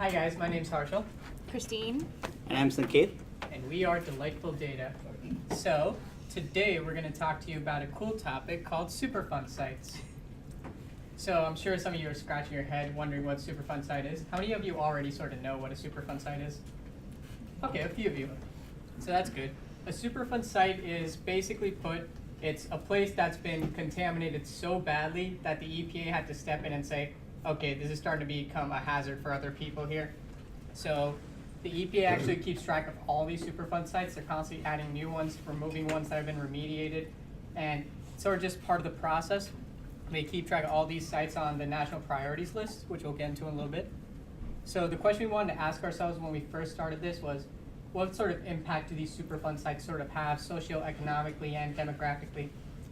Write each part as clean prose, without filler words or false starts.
Hi guys, my name's Harshil. Kristine. And I'm Sanket. And we are Delightful Data. So, today we're going to talk to you about a cool topic called Superfund sites. So, I'm sure some of you are scratching your head wondering what Superfund site is. How many of you already sort of know what a Superfund site is? Okay, a few of you. So that's good. A Superfund site is basically put, it's a place that's been contaminated so badly that the EPA had to step in and say, okay, this is starting to become a hazard for other people here. So the EPA actually keeps track of all these Superfund sites. They're constantly adding new ones, removing ones that have been remediated, and sort of just part of the process. They keep track of all these sites on the national priorities list, which we'll get into in a little bit. So the question we wanted to ask ourselves when we first started this was, what sort of impact do these Superfund sites sort of have socioeconomically and demographically?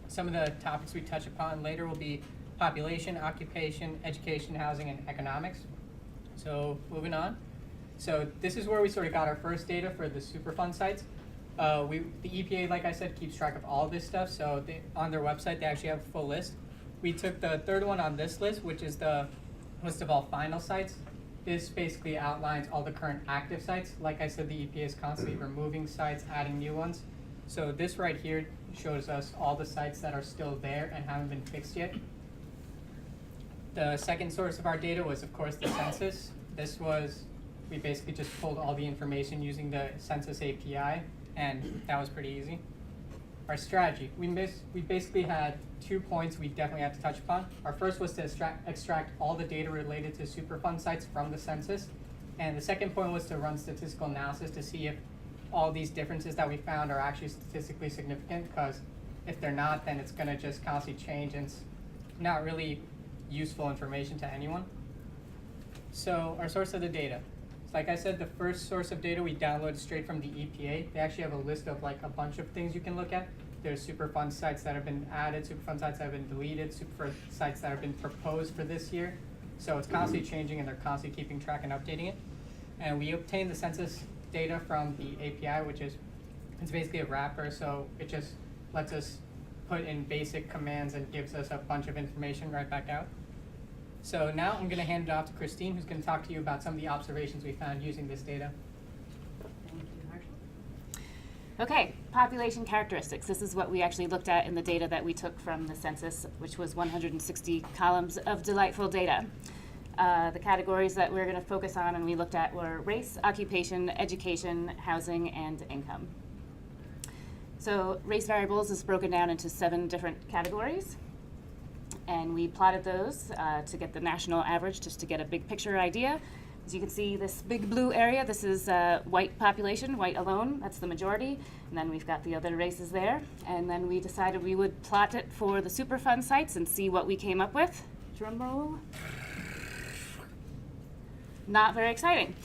Some of the topics we touch upon later will be population, occupation, education, housing, and economics. So moving on. So this is where we sort of got our first data for the Superfund sites. The EPA, like I said, keeps track of all this stuff. So on their website, they actually have a full list. We took the third one on this list, which is the list of all final sites. This basically outlines all the current active sites. Like I said, the EPA is constantly removing sites, adding new ones. So this right here shows us all the sites that are still there and haven't been fixed yet. The second source of our data was, of course, the census. We basically just pulled all the information using the census API, and that was pretty easy. Our strategy, we basically had 2 points we definitely had to touch upon. Our first was to extract all the data related to Superfund sites from the census. And the second point was to run statistical analysis to see if all these differences that we found are actually statistically significant, because if they're not, then it's gonna just constantly change and it's not really useful information to anyone. So our source of the data. Like I said, the first source of data we downloaded straight from the EPA. They actually have a list of like a bunch of things you can look at. There's Superfund sites that have been added, Superfund sites that have been deleted, Superfund sites that have been proposed for this year. So it's constantly changing and they're constantly keeping track and updating it. And we obtained the census data from the API, which is, it's basically a wrapper, so it just lets us put in basic commands and gives us a bunch of information right back out. So now I'm going to hand it off to Kristine, who's going to talk to you about some of the observations we found using this data. Thank you, Harshil. Okay, population characteristics. This is what we actually looked at in the data that we took from the census, which was 160 columns of delightful data. The categories that we're going to focus on and we looked at were race, occupation, education, housing, and income. So race variables is broken down into 7 different categories. And we plotted those to get the national average, just to get a big picture idea. As you can see, this big blue area, this is white population, white alone, that's the majority. And then we've got the other races there. And then we decided we would plot it for the Superfund sites and see what we came up with. Drum roll. Not very exciting.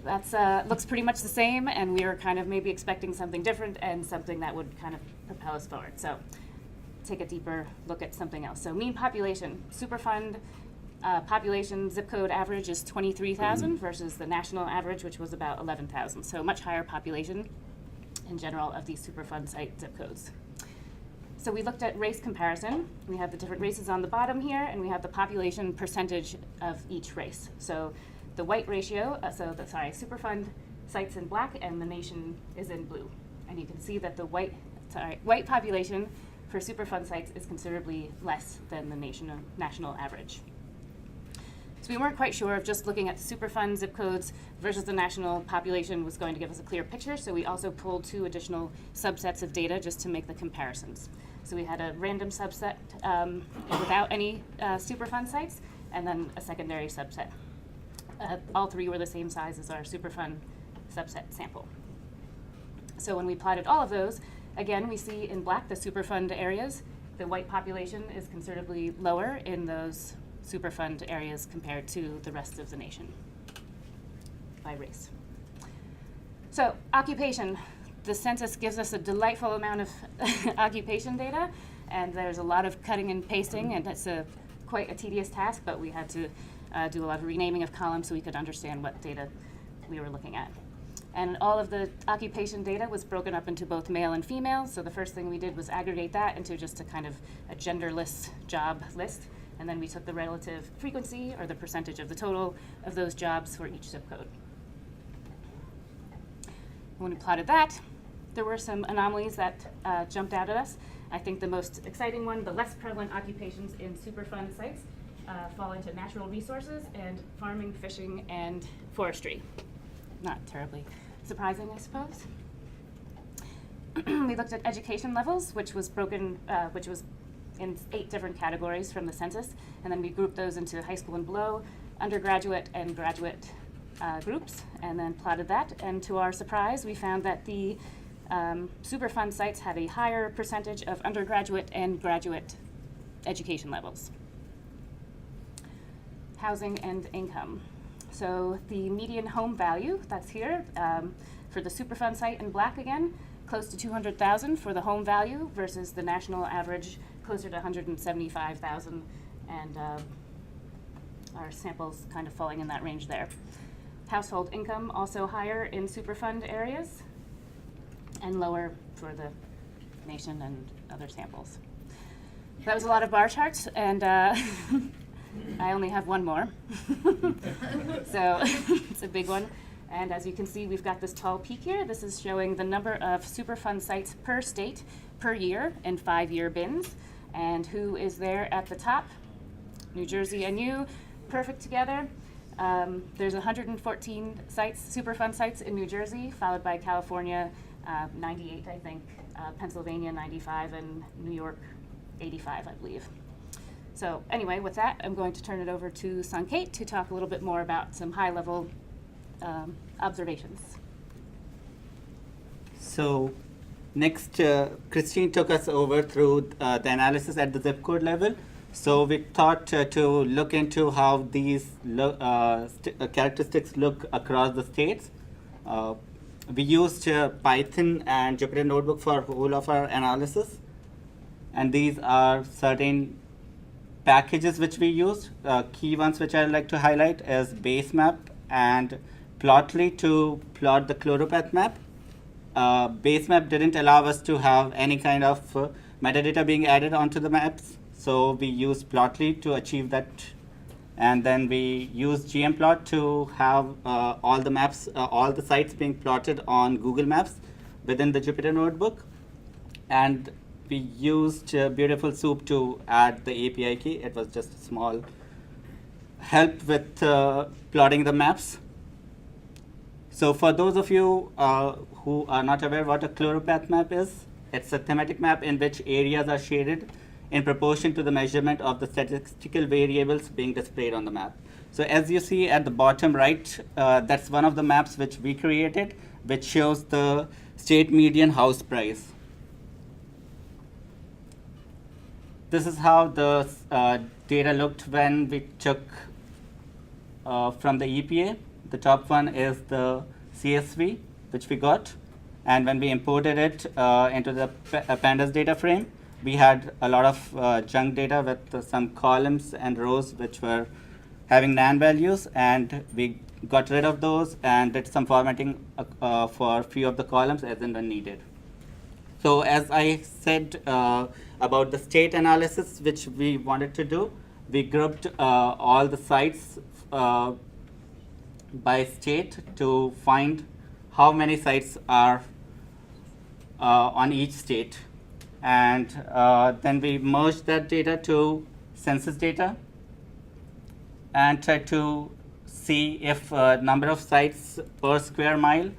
That's looks pretty much the same, and we were kind of maybe expecting something different and something that would kind of propel us forward. So take a deeper look at something else. So mean population, Superfund population zip code average is 23,000 versus the national average, which was about 11,000. So much higher population in general of these Superfund site zip codes. So we looked at race comparison. We have the different races on the bottom here, and we have the population percentage of each race. So the white ratio, Superfund sites in black and the nation is in blue. And you can see that the white population for Superfund sites is considerably less than the national average. So we weren't quite sure if just looking at Superfund zip codes versus the national population was going to give us a clear picture, so we also pulled 2 additional subsets of data just to make the comparisons. So we had a random subset without any Superfund sites, and then a secondary subset. All 3 were the same size as our Superfund subset sample. So when we plotted all of those, again, we see in black the Superfund areas. The white population is considerably lower in those Superfund areas compared to the rest of the nation by race. So occupation. The census gives us a delightful amount of occupation data, and there's a lot of cutting and pasting, and it's quite a tedious task, but we had to do a lot of renaming of columns so we could understand what data we were looking at. And all of the occupation data was broken up into both male and female. So the first thing we did was aggregate that into just a kind of a genderless job list. And then we took the relative frequency, or the percentage of the total, of those jobs for each zip code. When we plotted that, there were some anomalies that jumped out at us. I think the most exciting one, the less prevalent occupations in Superfund sites fall into natural resources and farming, fishing, and forestry. Not terribly surprising, I suppose. We looked at education levels, which was in 8 different categories from the census, and then we grouped those into high school and below, undergraduate and graduate groups, and then plotted that. And to our surprise, we found that the Superfund sites had a higher percentage of undergraduate and graduate education levels. Housing and income. So the median home value, that's here, for the Superfund site in black again, close to 200,000 for the home value versus the national average closer to 175,000, and our samples kind of falling in that range there. Household income also higher in Superfund areas and lower for the nation and other samples. That was a lot of bar charts, and I only have one more. So it's a big one. And as you can see, we've got this tall peak here. This is showing the number of Superfund sites per state per year in 5-year bins. And who is there at the top? New Jersey and you, perfect together. There's 114 sites, Superfund sites in New Jersey, followed by California, 98, I think, Pennsylvania, 95, and New York, 85, I believe. So anyway, with that, I'm going to turn it over to Sanket to talk a little bit more about some high-level observations. So next, Kristine took us over through the analysis at the zip code level. So we thought to look into how these characteristics look across the states. We used Python and Jupyter Notebook for all of our analysis. And these are certain packages which we used. Key ones which I'd like to highlight is basemap and Plotly to plot the chloropath map. Basemap didn't allow us to have any kind of metadata being added onto the maps, so we used Plotly to achieve that. And then we used gmplot to have all the maps, all the sites being plotted on Google Maps within the Jupyter Notebook. And we used Beautiful Soup to add the API key. It was just a small help with plotting the maps. So for those of you who are not aware what a chloropath map is, it's a thematic map in which areas are shaded in proportion to the measurement of the statistical variables being displayed on the map. So as you see at the bottom right, that's one of the maps which we created, which shows the state median house price. This is how the data looked when we took from the EPA. The top one is the CSV, which we got. And when we imported it into the Pandas data frame, we had a lot of junk data with some columns and rows which were having NaN values. And we got rid of those and did some formatting for a few of the columns as and when needed. So as I said about the state analysis which we wanted to do, we grouped all the sites by state to find how many sites are on each state. And then we merged that data to census data and tried to see if number of sites per square mile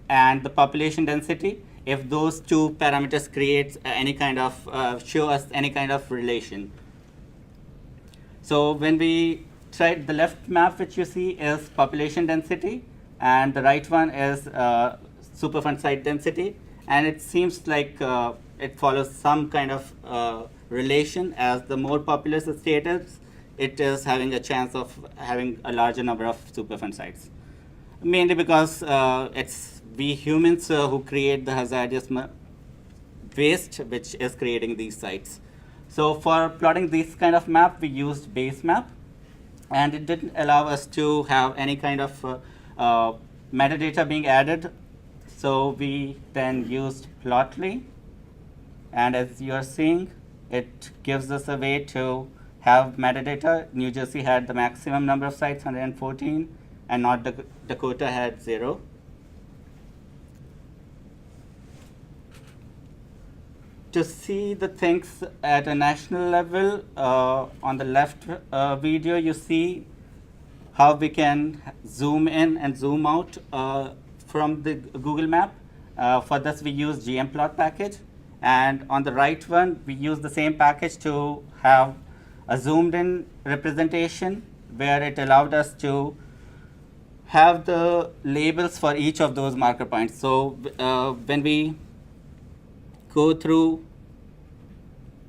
and the population density, if those two parameters create any kind of, show us any kind of relation. So when we tried, the left map which you see is population density, and the right one is Superfund site density. And it seems like it follows some kind of relation. As the more populous the state is, it is having a chance of having a larger number of Superfund sites. Mainly because it's we humans who create the hazardous waste, which is creating these sites. So for plotting this kind of map, we used basemap. And it didn't allow us to have any kind of metadata being added. So we then used Plotly. And as you are seeing, it gives us a way to have metadata. New Jersey had the maximum number of sites, 114, and North Dakota had 0. To see the things at a national level, on the left video, you see how we can zoom in and zoom out from the Google map. For this, we use gmplot package. And on the right one, we use the same package to have a zoomed in representation where it allowed us to have the labels for each of those marker points. So when we go through,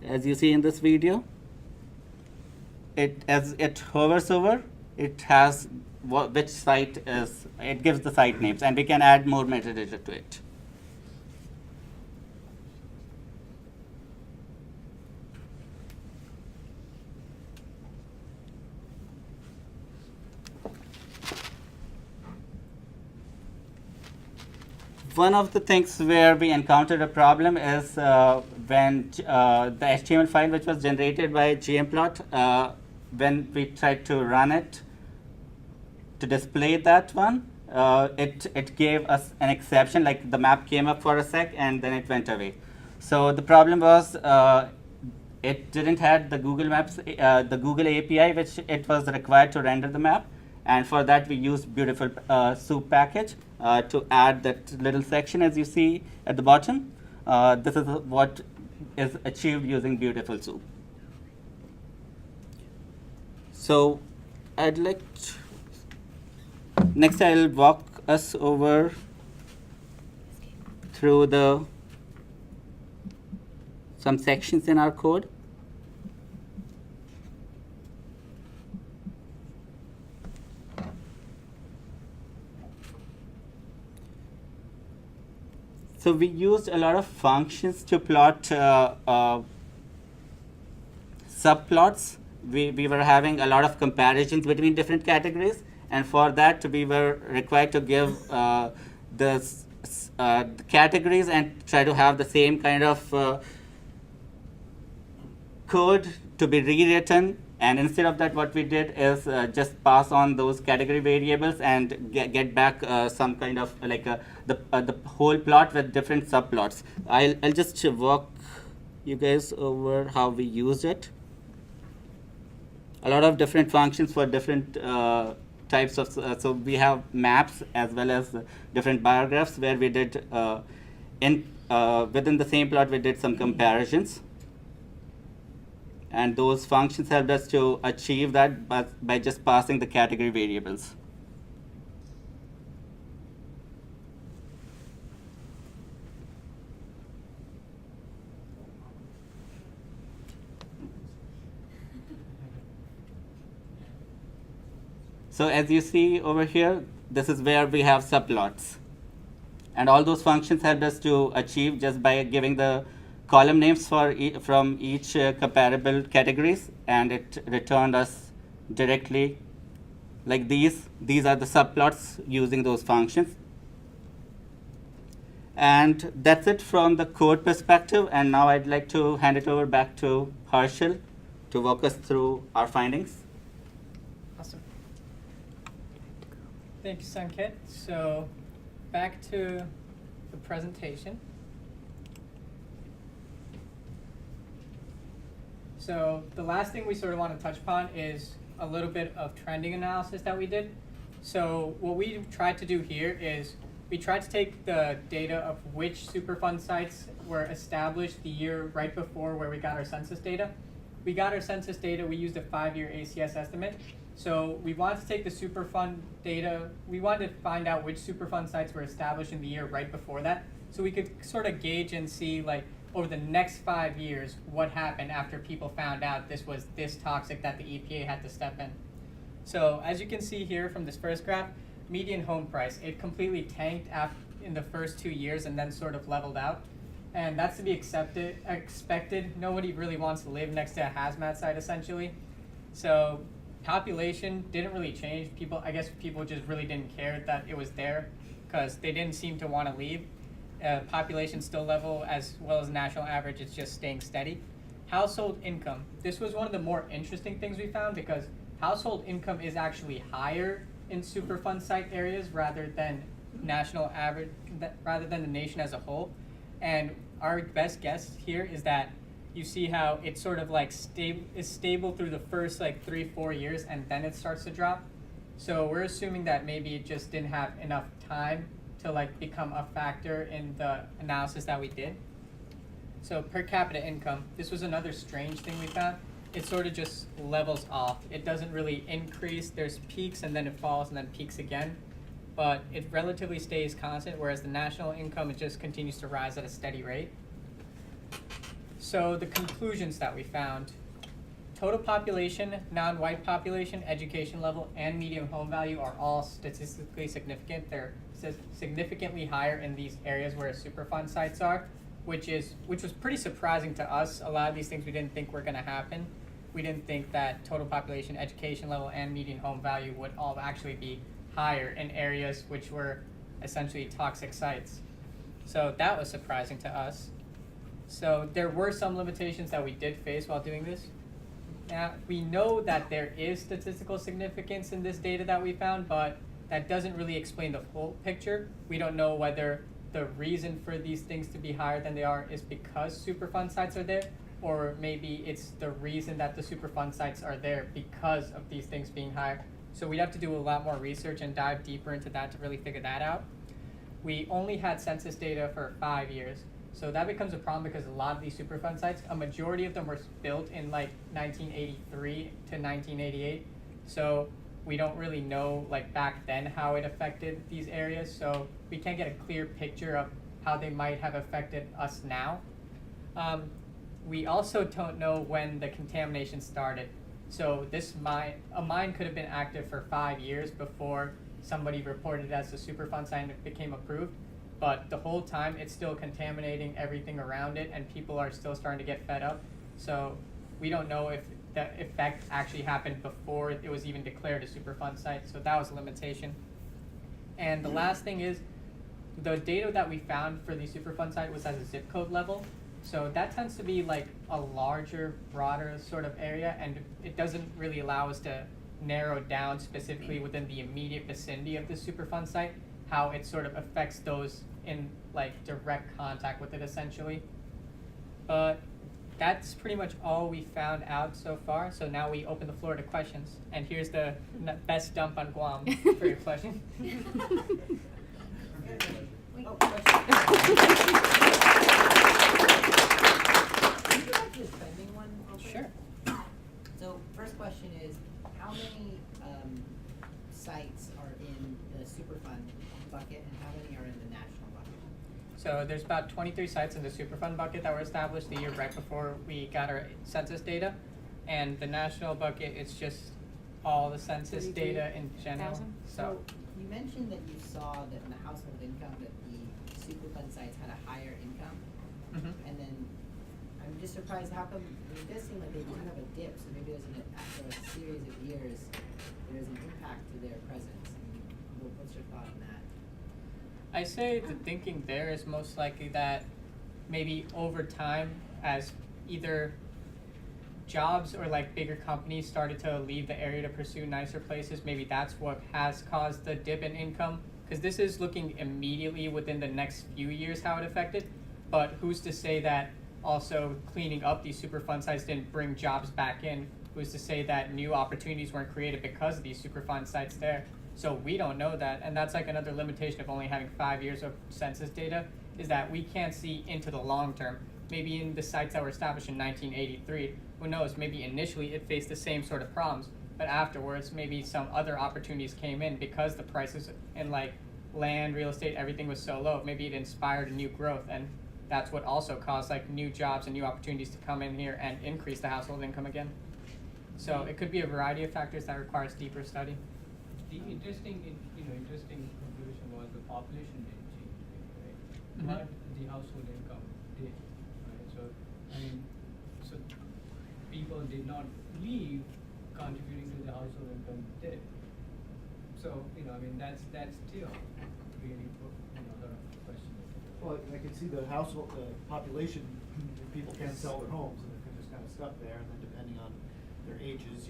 as you see in this video, as it hovers over, it has which site is, it gives the site names, and we can add more metadata to it. One of the things where we encountered a problem is when the HTML file which was generated by gmplot, when we tried to run it to display that one, it gave us an exception, like the map came up for a sec and then it went away. So the problem was it didn't have the Google Maps, the Google API which it was required to render the map. And for that, we used Beautiful Soup package to add that little section, as you see at the bottom. This is what is achieved using Beautiful Soup. So I'd like to, next I'll walk us over through some sections in our code. So we used a lot of functions to plot subplots. We were having a lot of comparisons between different categories, and for that we were required to give the categories and try to have the same kind of code to be rewritten. And instead of that, what we did is just pass on those category variables and get back some kind of like the whole plot with different subplots. I'll just walk you guys over how we used it. A lot of different functions for different types of, so we have maps as well as different bar graphs where we did, within the same plot, we did some comparisons. And those functions helped us to achieve that by just passing the category variables. So as you see over here, this is where we have subplots. And all those functions helped us to achieve just by giving the column names from each comparable categories, and it returned us directly like these. These are the subplots using those functions. And that's it from the code perspective. And now I'd like to hand it over back to Harshil to walk us through our findings. Awesome. Thank you, Sanket. So back to the presentation. So the last thing we sort of want to touch upon is a little bit of trending analysis that we did. So what we tried to do here is we tried to take the data of which Superfund sites were established the year right before where we got our census data. We got our census data, we used a 5-year ACS estimate. So we wanted to take the Superfund data, we wanted to find out which Superfund sites were established in the year right before that, so we could sort of gauge and see, like, over the next 5 years, what happened after people found out this was this toxic that the EPA had to step in. So as you can see here from this first graph, median home price, it completely tanked in the first 2 years and then sort of leveled out. And that's to be expected. Nobody really wants to live next to a hazmat site, essentially. So population didn't really change. I guess people just really didn't care that it was there because they didn't seem to want to leave. Population still level as well as national average, it's just staying steady. household income. This was one of the more interesting things we found because household income is actually higher in Superfund site areas rather than national average, rather than the nation as a whole. And our best guess here is that you see how it's sort of like is stable through the first like 3-4 years and then it starts to drop. So we're assuming that maybe it just didn't have enough time to like become a factor in the analysis that we did. So per capita income, this was another strange thing we found. It sort of just levels off. It doesn't really increase. There's peaks and then it falls and then peaks again. But it relatively stays constant, whereas the national income, it just continues to rise at a steady rate. So the conclusions that we found: total population, non-white population, education level, and median home value are all statistically significant. They're significantly higher in these areas where Superfund sites are, which was pretty surprising to us. A lot of these things we didn't think were going to happen. We didn't think that total population, education level, and median home value would all actually be higher in areas which were essentially toxic sites. So that was surprising to us. So there were some limitations that we did face while doing this. Now, we know that there is statistical significance in this data that we found, but that doesn't really explain the full picture. We don't know whether the reason for these things to be higher than they are is because Superfund sites are there, or maybe it's the reason that the Superfund sites are there because of these things being higher. So we'd have to do a lot more research and dive deeper into that to really figure that out. We only had census data for 5 years. So that becomes a problem because a lot of these Superfund sites, a majority of them were built in like 1983 to 1988. So we don't really know like back then how it affected these areas. So we can't get a clear picture of how they might have affected us now. We also don't know when the contamination started. So a mine could have been active for 5 years before somebody reported it as a Superfund site and it became approved. But the whole time it's still contaminating everything around it and people are still starting to get fed up. So we don't know if the effect actually happened before it was even declared a Superfund site. So that was a limitation. And the last thing is the data that we found for the Superfund site was at a zip code level. So that tends to be like a larger, broader sort of area, and it doesn't really allow us to narrow down specifically within the immediate vicinity of the Superfund site how it sort of affects those in like direct contact with it essentially. But that's pretty much all we found out so far. So now we open the floor to questions. And here's the best dump on Guam for your question. Sure. So first question is, how many sites are in the Superfund bucket and how many are in the national bucket? So there's about 23 sites in the Superfund bucket that were established the year right before we got our census data. And the national bucket, it's just all the census data in general. So you mentioned that you saw that in the household income that the Superfund sites had a higher income. Mm-hmm. And then I'm just surprised how come it does seem like they kind of a dip, so maybe after a series of years there's an impact to their presence. What's your thought on that? I say the thinking there is most likely that maybe over time, as either jobs or like bigger companies started to leave the area to pursue nicer places, maybe that's what has caused the dip in income. Because this is looking immediately within the next few years how it affected, but who's to say that also cleaning up these Superfund sites didn't bring jobs back in? Who's to say that new opportunities weren't created because of these Superfund sites there? So we don't know that, and that's like another limitation of only having 5 years of census data, is that we can't see into the long term. Maybe in the sites that were established in 1983, who knows, maybe initially it faced the same sort of problems, but afterwards maybe some other opportunities came in because the prices in like land, real estate, everything was so low. Maybe it inspired a new growth, and that's what also caused like new jobs and new opportunities to come in here and increase the household income again. So it could be a variety of factors that requires deeper study. The interesting conclusion was the population didn't change, right? Mm-hmm. But the household income did, right? So so people did not leave, contributing to the household income did. So that's still really sort of a question. Well, I can see the household, the population, if people can't sell their homes, and it can just kind of mixed up there, and then depending on their ages,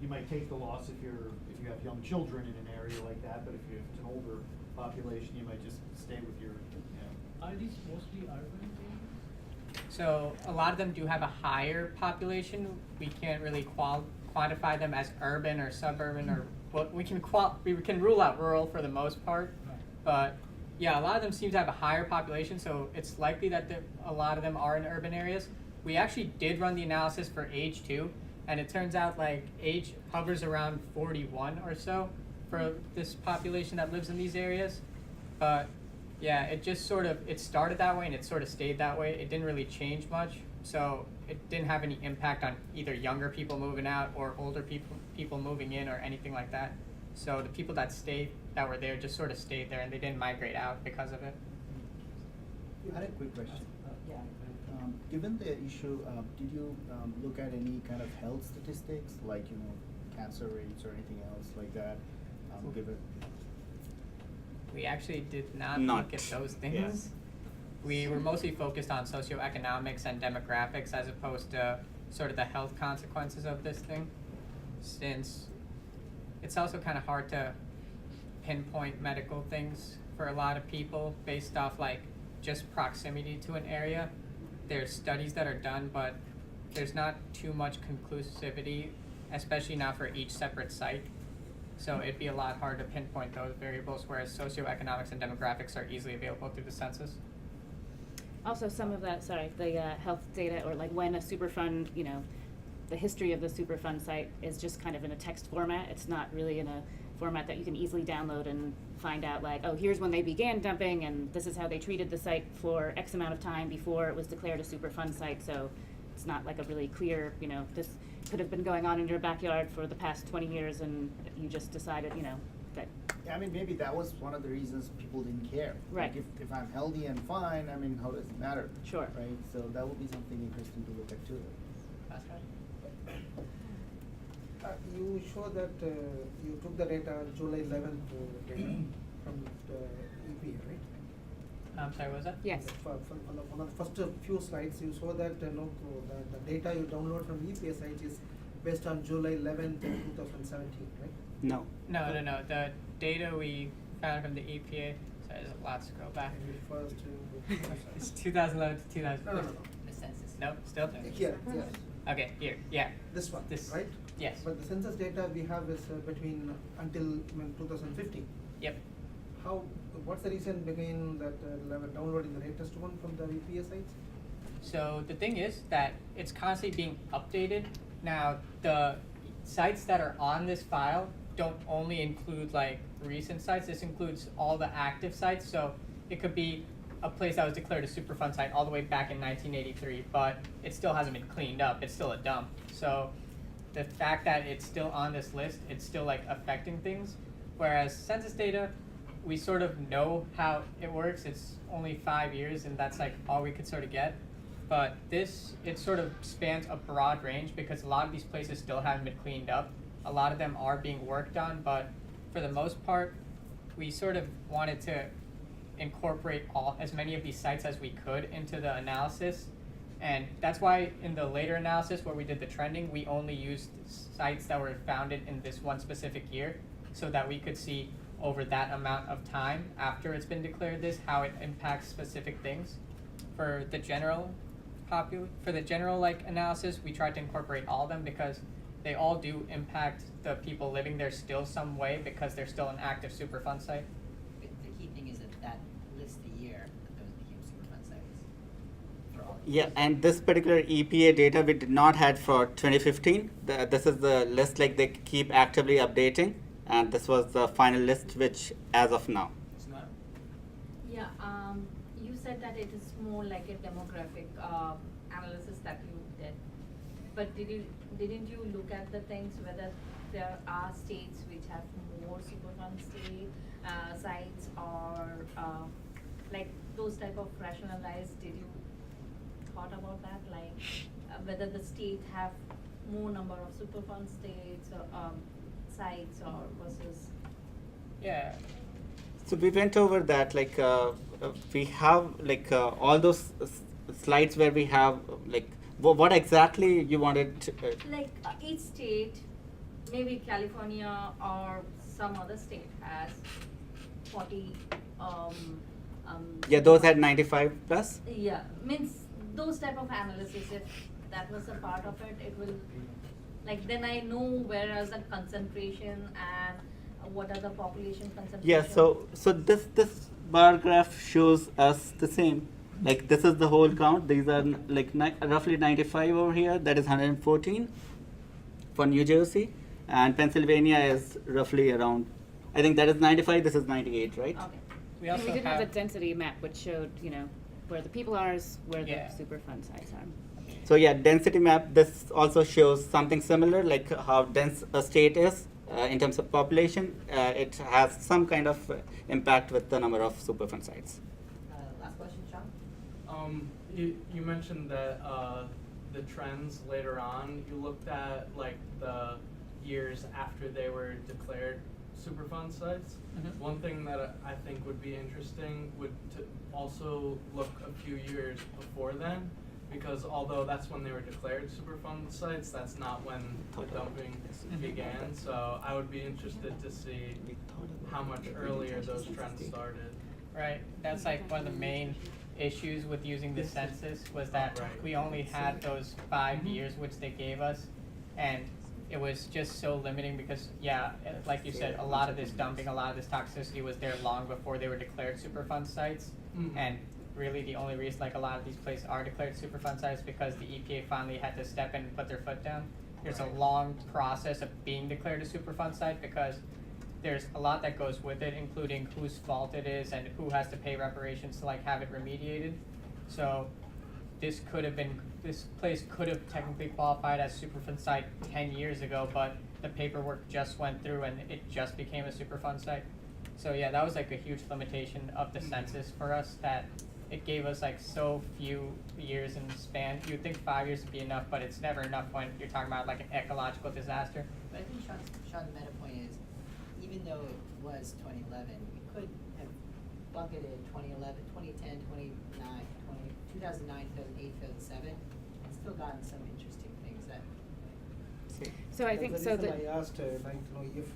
you might take the loss if you have young children in an area like that, but if it's an older population, you might just stay with your, Are these mostly urban areas? So a lot of them do have a higher population. We can't really quantify them as urban or suburban, or we can rule out rural for the most part. Right. But yeah, a lot of them seem to have a higher population, so it's likely that a lot of them are in urban areas. We actually did run the analysis for age too, and it turns out like age hovers around 41 or so for this population that lives in these areas. But yeah, it just it started that way and it sort of stayed that way. It didn't really change much, so it didn't have any impact on either younger people moving out or older people moving in or anything like that. So the people that were there just sort of stayed there, and they didn't migrate out because of it. I had a quick question. Yeah. Given the issue, did you look at any kind of health statistics, like cancer rates or anything else like that? Given We actually did not Not, look at those things. yes. We were mostly focused on socioeconomics and demographics as opposed to sort of the health consequences of this thing, since it's also kind of hard to pinpoint medical things for a lot of people based off like just proximity to an area. There's studies that are done, but there's not too much conclusivity, especially not for each separate site. So it'd be a lot hard to pinpoint those variables, whereas socioeconomics and demographics are easily available through the census. Also, some of that, the health data, or like when a Superfund, the history of the Superfund site is just kind of in a text format. It's not really in a format that you can easily download and find out like, oh, here's when they began dumping, and this is how they treated the site for X amount of time before it was declared a Superfund site. So it's not like a really clear, this could have been going on in your backyard for the past 20 years, and you just decided, that. I mean, maybe that was one of the reasons people didn't care. Right. Like if I'm healthy and fine, I mean, how does it matter? Sure. Right. So that would be something interesting to look at too. That's right. You show that you took the data on July 11th data from the EPA, right? I'm sorry, what was that? Yes. On one of the first few slides, you show that the data you download from EPA site is based on July 11th, 2017, right? No. No. The data we found from the EPA, sorry, there's a lot to scroll back. It refers to. It's 2011 to 2000. No. The census. Nope, still. Here, yes. Okay, here, yeah. This one, This. right? Yes. But the census data we have is between until 2015. Yep. What's the reason behind that downloading the latest one from the EPA sites? So the thing is that it's constantly being updated. Now, the sites that are on this file don't only include like recent sites. This includes all the active sites. So it could be a place that was declared a Superfund site all the way back in 1983, but it still hasn't been cleaned up. It's still a dump. So the fact that it's still on this list, it's still like affecting things. Whereas census data, we sort of know how it works. It's only 5 years, and that's like all we could sort of get. But this, it sort of spans a broad range because a lot of these places still haven't been cleaned up. A lot of them are being worked on, but for the most part, we sort of wanted to incorporate as many of these sites as we could into the analysis. And that's why in the later analysis where we did the trending, we only used sites that were founded in this one specific year so that we could see over that amount of time after it's been declared this, how it impacts specific things. For the general analysis, we tried to incorporate all of them because they all do impact the people living there still some way because they're still an active Superfund site. The key thing is that lists the year that those became Superfund sites for all. Yeah, and this particular EPA data we did not had for 2015. This is the list like they keep actively updating, and this was the final list which as of now. It's not. Yeah, you said that it is more like a demographic analysis that you did. But didn't you look at the things whether there are states which have more Superfund sites or like those type of rationalized? Did you thought about that, like whether the state have more number of Superfund states or sites or versus? Yeah. So we went over that, like we have like all those slides where we have like what exactly you wanted to, Like each state, maybe California or some other state has 40. yeah, those had 95 plus. Yeah, means those type of analysis. If that was a part of it, it will, like then I know where is the concentration and what are the population concentration. Yeah, so this bar graph shows us the same. Like this is the whole count. These are like roughly 95 over here. That is 114 for New Jersey, and Pennsylvania is roughly around. I think that is 95. This is 98, right? Okay. We And also we did have a density map which showed, where the people are, where Yeah. the Superfund sites are. So yeah, density map. This also shows something similar, like how dense a state is in terms of population. It has some kind of impact with the number of Superfund sites. Last question, Sean? You mentioned that the trends later on, you looked at like the years after they were declared Superfund sites. Mhm. One thing that I think would be interesting would to also look a few years before then, because although that's when they were declared Superfund sites, that's not when the dumping began. So I would be interested to see how much earlier those trends started. Right, that's like one of the main issues with using the census was that Right. we only had those 5 years which they gave us, and it was just so limiting because, yeah, like you said, a lot of this dumping, a lot of this toxicity was there long before they were declared Superfund sites. Mhm. And really the only reason like a lot of these places are declared Superfund sites because the EPA finally had to step in and put their foot down. There's a long process of being declared a Superfund site because there's a lot that goes with it, including whose fault it is and who has to pay reparations to like have it remediated. So this place could have technically qualified as Superfund site 10 years ago, but the paperwork just went through and it just became a Superfund site. So yeah, that was like a huge limitation of the census for us, that it gave us like so few years in span. You'd think 5 years would be enough, but it's never enough when you're talking about like an ecological disaster. But I think Sean's meta point is, even though it was 2011, we could have bucketed 2011, 2010, 2009, 2009, 2008, 2007, and still gotten some interesting things that. So I think That's so the reason that. I asked, if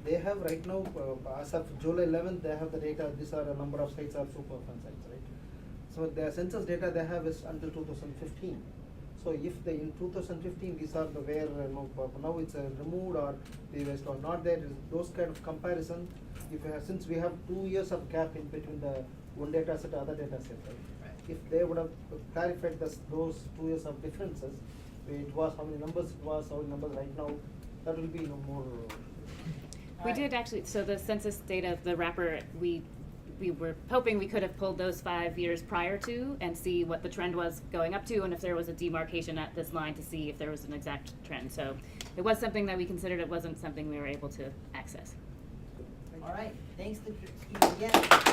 they have right now, as of July 11th, they have the data, these are a number of sites are Superfund sites, right? So the census data they have is until 2015. So if in 2015, these are the where, now it's removed or they were not there, those kind of comparison, since we have 2 years of gap in between the one data set, other data set, right? If they would have clarified those 2 years of differences, where it was, how many numbers it was, how many numbers right now, that will be more. We did actually, so the census data, the wrapper, we were hoping we could have pulled those 5 years prior to and see what the trend was going up to and if there was a demarcation at this line to see if there was an exact trend. So it was something that we considered, it wasn't something we were able to access. All right, thanks to Kristine again.